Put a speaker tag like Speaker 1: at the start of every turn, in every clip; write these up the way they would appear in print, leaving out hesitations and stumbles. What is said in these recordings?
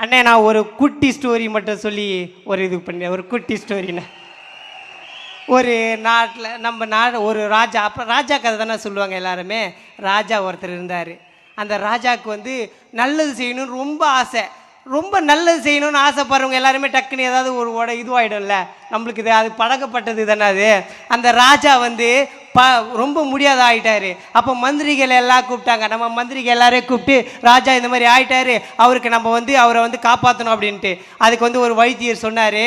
Speaker 1: அண்ணே நான் ஒரு குட்டி ஸ்டோரி மட்டும் சொல்லி ஒரு இது பண்ணேன். ஒரு குட்டி ஸ்டோரிண்ணே. ஒரு நாட்டில் நம்ம ஒரு ராஜா, அப்புறம் ராஜா கதை தானே சொல்லுவாங்க எல்லாருமே. ராஜா ஒருத்தர் இருந்தார். அந்த ராஜாவுக்கு வந்து நல்லது செய்யணும்னு ரொம்ப ஆசை. ரொம்ப நல்லது செய்யணும்னு ஆசைப்படுறவங்க எல்லாருமே டக்குன்னு ஏதாவது ஒரு இதுவாகிடும்ல, நம்மளுக்கு இது அது பழக்கப்பட்டது தானே அது. அந்த ராஜா வந்து ரொம்ப முடியாத ஆகிட்டாரு. அப்போ மந்திரிகள் எல்லாம் கூப்பிட்டாங்க. நம்ம மந்திரிகள் எல்லாரையும் கூப்பிட்டு, ராஜா இந்த மாதிரி ஆகிட்டாரு, அவருக்கு நம்ம வந்து அவரை வந்து காப்பாற்றணும் அப்படின்ட்டு. அதுக்கு வந்து ஒரு வைத்தியர் சொன்னார்,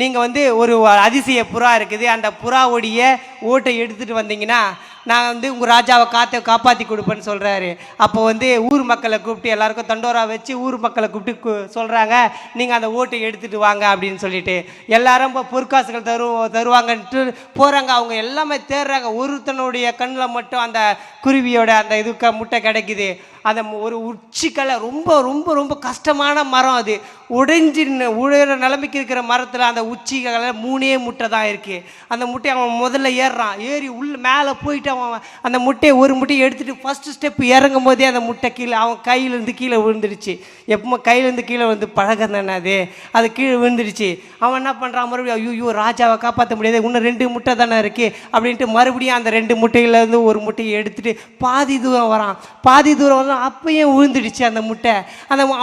Speaker 1: நீங்கள் வந்து ஒரு அதிசய புறா இருக்குது, அந்த புறாவுடைய ஓட்டை எடுத்துகிட்டு வந்தீங்கன்னா நான் வந்து உங்கள் ராஜாவை காப்பாற்றி கொடுப்பேன்னு சொல்கிறாரு. அப்போ வந்து ஊர் மக்களை கூப்பிட்டு எல்லாருக்கும் தண்டோரா வச்சு ஊர் மக்களை கூப்பிட்டு சொல்கிறாங்க, நீங்கள் அந்த ஓட்டை எடுத்துகிட்டு வாங்க அப்படின்னு சொல்லிட்டு. எல்லாரும் இப்போ பொற்காசுகள் தருவாங்கன்ட்டு போகிறாங்க. அவங்க எல்லாமே தேடுறாங்க. ஒருத்தனுடைய கண்ணில் மட்டும் அந்த குருவியோட அந்த முட்டை கிடைக்குது. அந்த ஒரு உச்சிக்கலை ரொம்ப ரொம்ப ரொம்ப கஷ்டமான மரம். அது உழைற நிலைமைக்கு இருக்கிற மரத்தில் அந்த உச்சிக்கலை 3 முட்டை தான் இருக்குது. அந்த முட்டையை அவன் முதல்ல ஏறுறான். ஏறி மேலே போயிட்டு அவன் அந்த ஒரு முட்டையை எடுத்துகிட்டு ஃபஸ்ட்டு ஸ்டெப் இறங்கும் போதே அந்த முட்டை கீழே அவன் கையிலேருந்து கீழே விழுந்துடுச்சு. எப்போ கையிலேருந்து கீழே வந்து பழகம் தானே அது கீழே விழுந்துடுச்சு. அவன் என்ன பண்ணுறான், மறுபடியும் ஐயோ ராஜாவை காப்பாற்ற முடியாது, இன்னும் 2 முட்டை தானே இருக்குது அப்படின்ட்டு மறுபடியும் அந்த 2 முட்டையிலேருந்து ஒரு முட்டையை எடுத்துகிட்டு பாதி தூரம் வரான். பாதி தூரம் வந்து அப்பயும் விழுந்துடுச்சு அந்த முட்டை.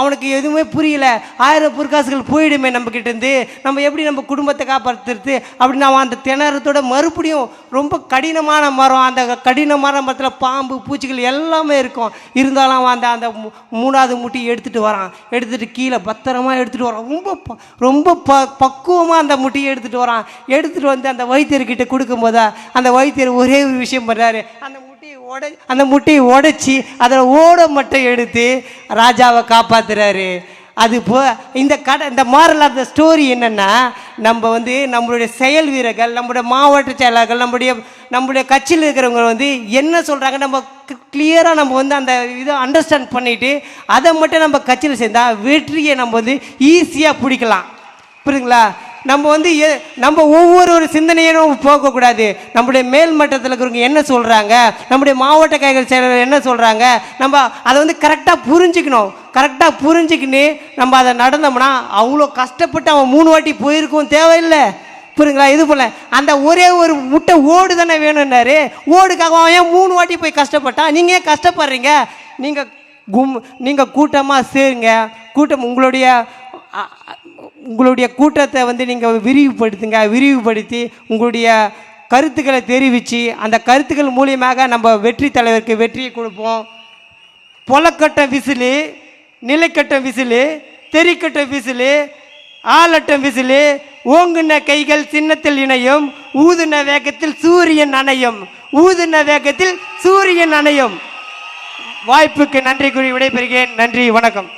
Speaker 1: அவனுக்கு எதுவுமே புரியல. 1000 பொற்காசுகள் போயிடுமே நம்மக்கிட்டேருந்து, நம்ம எப்படி நம்ம குடும்பத்தை காப்பாற்றுறது அப்படின்னு அவன் அந்த திணறத்தோட மறுபடியும் ரொம்ப கடினமான மரம். அந்த கடினமான மரத்தில் பாம்பு பூச்சிகள் எல்லாமே இருக்கும். இருந்தாலும் அவன் அந்த 3வது முட்டையை எடுத்துகிட்டு வரான். எடுத்துகிட்டு கீழே பத்திரமா எடுத்துகிட்டு வரான். ரொம்ப பக்குவமாக அந்த முட்டையை எடுத்துகிட்டு வரான். எடுத்துகிட்டு வந்து அந்த வைத்தியர்கிட்ட கொடுக்கும்போது அந்த வைத்தியர் ஒரே ஒரு விஷயம் பண்ணுறாரு, அந்த முட்டையை உடைச்சி அதில் ஓட மட்டும் எடுத்து ராஜாவை காப்பாற்றுறாரு. அது இந்த மாரல் ஆஃப் த ஸ்டோரி என்னென்னா, நம்ம வந்து நம்மளுடைய செயல் வீரர்கள், நம்மளுடைய மாவட்ட செயலாளர்கள், நம்மளுடைய கட்சியில் இருக்கிறவங்க வந்து என்ன சொல்கிறாங்க நம்ம கிளியராக நம்ம வந்து அந்த இதை அண்டர்ஸ்டாண்ட் பண்ணிவிட்டு அதை மட்டும் நம்ம கட்சியில் சேர்ந்தால் வெற்றியை நம்ம வந்து ஈஸியாக பிடிக்கலாம். புரியுதுங்களா? நம்ம ஒவ்வொரு சிந்தனையும் போகக்கூடாது. நம்முடைய மேல் மட்டத்தில் இருக்கிறவங்க என்ன சொல்கிறாங்க, நம்முடைய மாவட்ட கைகள் செயலர் என்ன சொல்கிறாங்க, நம்ம அதை வந்து கரெக்டாக புரிஞ்சுக்கணும். கரெக்டாக புரிஞ்சுக்கின்னு நம்ம அதை நடந்தோம்னா அவ்வளோ கஷ்டப்பட்டு அவன் 3 வாட்டி போயிருக்கும் தேவையில்லை. புரியுங்களா? இது போல அந்த ஒரே ஒரு முட்டை ஓடு தானே வேணும்னாரு. ஓடுக்காக அவன் ஏன் 3 வாட்டி போய் கஷ்டப்பட்டான்? நீங்கள் ஏன் கஷ்டப்படுறீங்க? நீங்கள் கூட்டமாக சேருங்க. கூட்டம் உங்களுடைய கூட்டத்தை வந்து நீங்கள் விரிவுபடுத்தி உங்களுடைய கருத்துக்களை தெரிவித்து அந்த கருத்துக்கள் மூலியமாக நம்ம வெற்றி தலைவருக்கு வெற்றியை கொடுப்போம். பொலக்கட்ட விசிலு, நிலைக்கட்ட விசிலு, தெரிக்கட்ட விசிலு, ஆலட்டம் விசிலு, ஓங்குன கைகள் சின்னத்தில் இணையும், ஊதுன வேகத்தில் சூரியன் அணையும், ஊதுன வேகத்தில் சூரியன் அணையும். வாய்ப்புக்கு நன்றி கூறி விடைபெறுகிறேன். நன்றி, வணக்கம்.